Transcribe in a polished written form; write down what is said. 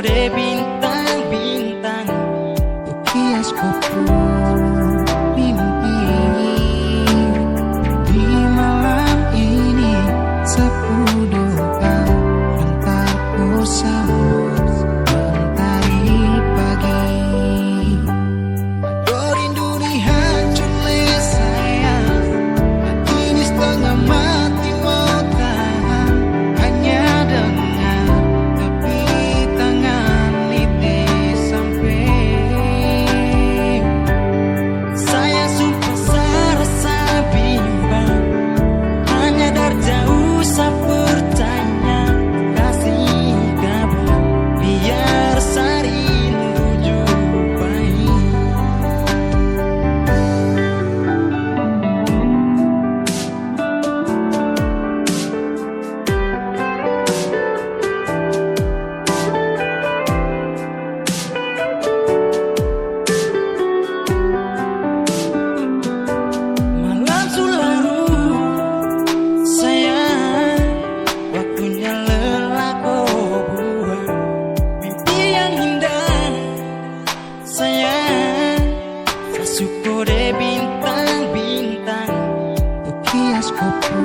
kode bintang-bintang, Ukias kopu mimpi di malam ini. Sapu doa antarku sambut mentari pagi. Rindu ni hancur le sayang, ini setengah mati mau tahan. Hanya dengar tepi tangan niti sampai. Saya sumpah serasa bimbang, hanya dari jauh saya bertanya kasih kabar biar sarindu jumpai. Malam sularu sayang, waktunya lelah kau buang mimpi yang indah sayang. Masuk kode bintang-bintang, Ukias kopu